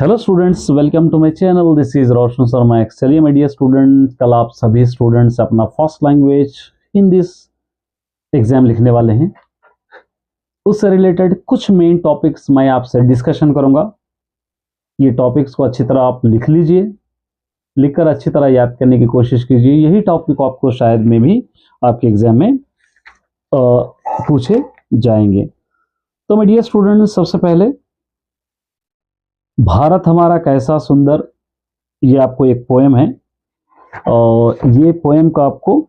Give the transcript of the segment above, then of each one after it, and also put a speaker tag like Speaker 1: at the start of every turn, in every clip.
Speaker 1: Hello students, welcome to my channel. This is Roshan Sharma. चलिए media student, कल आप सभी स्टूडेंट्स अपना फर्स्ट लैंग्वेज हिंदी एग्जाम लिखने वाले हैं। उससे रिलेटेड कुछ मेन टॉपिक्स मैं आपसे डिस्कशन करूंगा। ये टॉपिक्स को अच्छी तरह आप लिख लीजिए, लिखकर अच्छी तरह याद करने की कोशिश कीजिए। यही टॉपिक आपको शायद में भी आपके एग्जाम में पूछे जाएंगे। तो मीडिया स्टूडेंट, सबसे पहले भारत हमारा कैसा सुंदर, ये आपको एक पोएम है और ये पोएम का आपको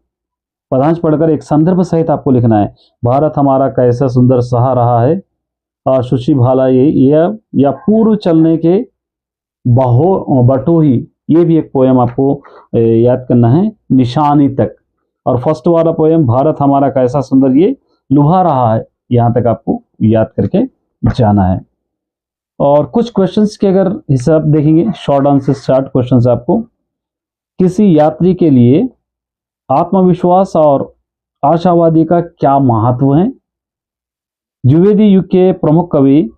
Speaker 1: पदांश पढ़कर एक संदर्भ सहित आपको लिखना है। भारत हमारा कैसा सुंदर सहा रहा है, शुचि भाला ये या पूर्व चलने के बटोही, ये भी एक पोएम आपको याद करना है, निशानी तक। और फर्स्ट वाला पोएम भारत हमारा कैसा सुंदर, ये लुभा रहा है, यहाँ तक आपको याद करके जाना है। और कुछ क्वेश्चंस के अगर हिसाब देखेंगे, शॉर्ट आंसर शॉर्ट क्वेश्चंस आपको। किसी यात्री के लिए आत्मविश्वास और आशावादी का क्या महत्व है? द्विवेदी युग के प्रमुख कवि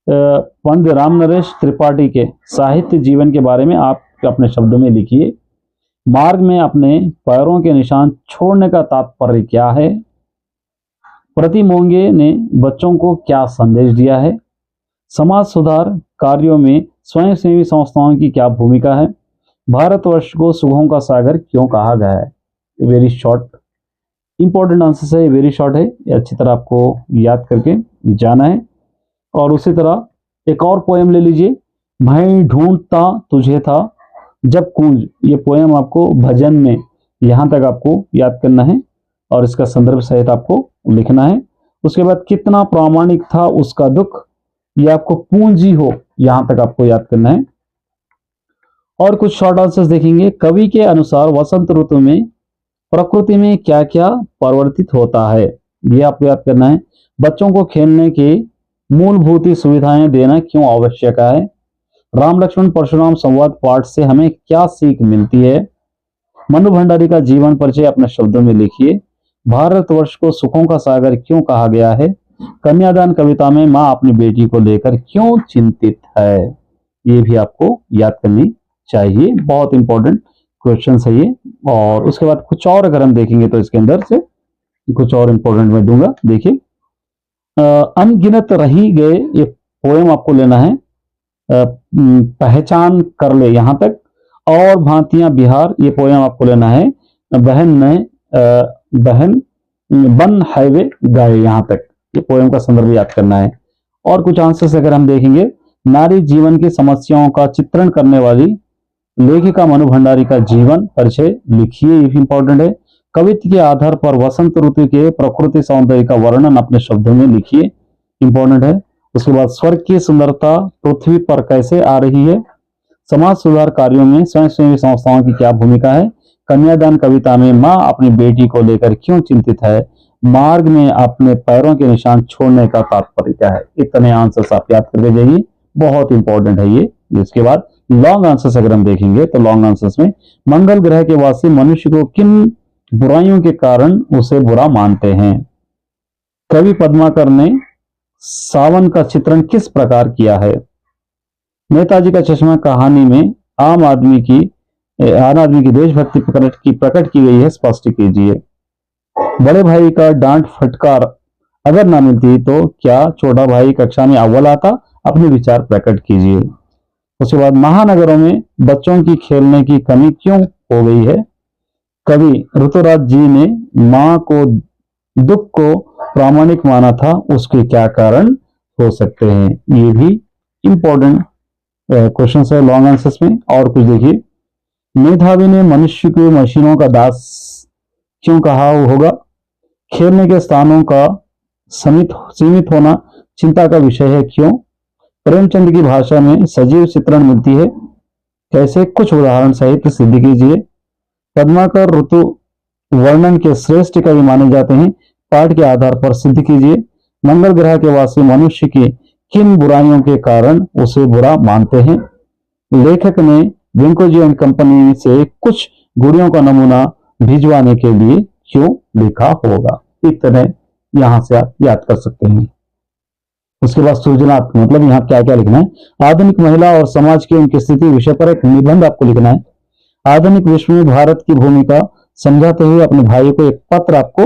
Speaker 1: पंडित रामनरेश त्रिपाठी के साहित्य जीवन के बारे में आप अपने शब्दों में लिखिए। मार्ग में अपने पैरों के निशान छोड़ने का तात्पर्य क्या है? प्रतिमोंगे ने बच्चों को क्या संदेश दिया है? समाज सुधार कार्यों में स्वयंसेवी संस्थाओं की क्या भूमिका है? भारतवर्ष को सुखों का सागर क्यों कहा गया है? वेरी शॉर्ट इंपॉर्टेंट आंसर है, वेरी शॉर्ट है, ये अच्छी तरह आपको याद करके जाना है। और उसी तरह एक और पोएम ले लीजिए, मैं ढूंढता तुझे था जब कूंज। ये पोएम आपको भजन में यहाँ तक आपको याद करना है और इसका संदर्भ सहित आपको लिखना है। उसके बाद कितना प्रामाणिक था उसका दुख, ये आपको पूंजी हो, यहां तक आपको याद करना है। और कुछ शॉर्ट आंसर्स देखेंगे। कवि के अनुसार वसंत ऋतु में प्रकृति में क्या क्या परिवर्तित होता है, ये आपको याद करना है। बच्चों को खेलने की मूलभूत सुविधाएं देना क्यों आवश्यक है? राम लक्ष्मण परशुराम संवाद पाठ से हमें क्या सीख मिलती है? मनु भंडारी का जीवन परिचय अपने शब्दों में लिखिए। भारतवर्ष को सुखों का सागर क्यों कहा गया है? कन्यादान कविता में माँ अपनी बेटी को लेकर क्यों चिंतित है? ये भी आपको याद करनी चाहिए, बहुत इंपॉर्टेंट क्वेश्चन है ये। और उसके बाद कुछ और अगर हम देखेंगे तो इसके अंदर से कुछ और इंपॉर्टेंट मैं दूंगा। देखिए, अनगिनत रही गए, ये पोएम आपको लेना है। पहचान कर ले, यहां तक। और भांतियां बिहार, ये पोएम आपको लेना है। बहन बन हाईवे गाए, यहां तक ये पोएम का संदर्भ याद करना है। और कुछ आंसर्स अगर हम देखेंगे, नारी जीवन की समस्याओं का चित्रण करने वाली लेखिका मनु भंडारी का जीवन परिचय लिखिए, ये भी इंपॉर्टेंट है। कवित्व के आधार पर वसंत ऋतु के प्रकृति सौंदर्य का वर्णन अपने शब्दों में लिखिए, इंपॉर्टेंट है। उसके बाद स्वर्ग की सुंदरता पृथ्वी पर कैसे आ रही है? समाज सुधार कार्यों में स्वयंसेवी संस्थाओं की क्या भूमिका है? कन्यादान कविता में माँ अपनी बेटी को लेकर क्यों चिंतित है? मार्ग में अपने पैरों के निशान छोड़ने का तात्पर्य क्या है? इतने आंसर्स आप याद करके जाइए, बहुत इंपॉर्टेंट है ये। इसके बाद लॉन्ग आंसर्स अगर हम देखेंगे तो लॉन्ग आंसर्स में, मंगल ग्रह के वासी मनुष्य को किन बुराइयों के कारण उसे बुरा मानते हैं? कवि पद्माकर ने सावन का चित्रण किस प्रकार किया है? नेताजी का चश्मा कहानी में आम आदमी की देशभक्ति प्रकट की गई है, स्पष्ट कीजिए। बड़े भाई का डांट फटकार अगर ना मिलती तो क्या छोटा भाई कक्षा में अव्वल आता? अपने विचार प्रकट कीजिए। उसके बाद महानगरों में बच्चों की खेलने की कमी क्यों हो गई है? कवि ऋतुराज जी ने मां को दुख को प्रामाणिक माना था, उसके क्या कारण हो सकते हैं? ये भी इंपॉर्टेंट क्वेश्चन है लॉन्ग आंसर्स में। और कुछ देखिए, मेधावी ने मनुष्य को मशीनों का दास क्यों कहा होगा? खेलने के स्थानों का सीमित होना चिंता का विषय है, क्यों? प्रेमचंद की भाषा में सजीव चित्रण मिलती है, कैसे? कुछ उदाहरण सहित सिद्ध कीजिए। पद्माकर ऋतु वर्णन के श्रेष्ठ कवि माने जाते हैं, पाठ के आधार पर सिद्ध कीजिए। मंगल ग्रह के वासी मनुष्य की किन बुराइयों के कारण उसे बुरा मानते हैं? लेखक ने विंकोजी एंड कंपनी से कुछ गुड़ियों का नमूना भिजवाने के लिए क्यों लिखा होगा? इतने यहां से आप याद कर सकते हैं। उसके बाद सृजनात्मक, मतलब यहाँ क्या क्या लिखना है। आधुनिक महिला और समाज की उनकी स्थिति विषय पर एक निबंध आपको लिखना है। आधुनिक विश्व में भारत की भूमिका समझाते हुए अपने भाई को एक पत्र आपको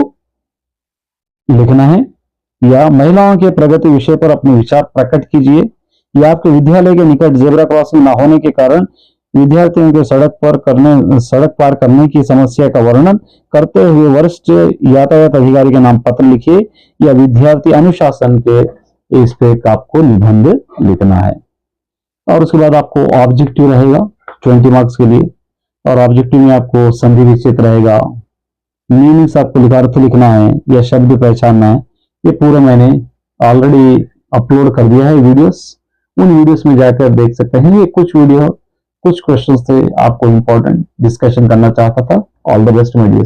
Speaker 1: लिखना है। या महिलाओं के प्रगति विषय पर अपने विचार प्रकट कीजिए। या आपके विद्यालय के निकट जेब्रा क्रॉसिंग न होने के कारण विद्यार्थियों के सड़क पार करने की समस्या का वर्णन करते हुए वरिष्ठ यातायात अधिकारी के नाम पत्र लिखिए। या विद्यार्थी अनुशासन के इस पे आपको निबंध लिखना है। और उसके बाद आपको ऑब्जेक्टिव रहेगा 20 मार्क्स के लिए। और ऑब्जेक्टिव में आपको संधि विच्छेद रहेगा, मीनिंग्स आपको अर्थ लिखना है या शब्द पहचानना है। ये पूरा मैंने ऑलरेडी अपलोड कर दिया है वीडियोस, उन वीडियोस में जाकर देख सकते हैं। ये कुछ क्वेश्चंस थे आपको इंपॉर्टेंट डिस्कशन करना चाहता था। All the best my dear.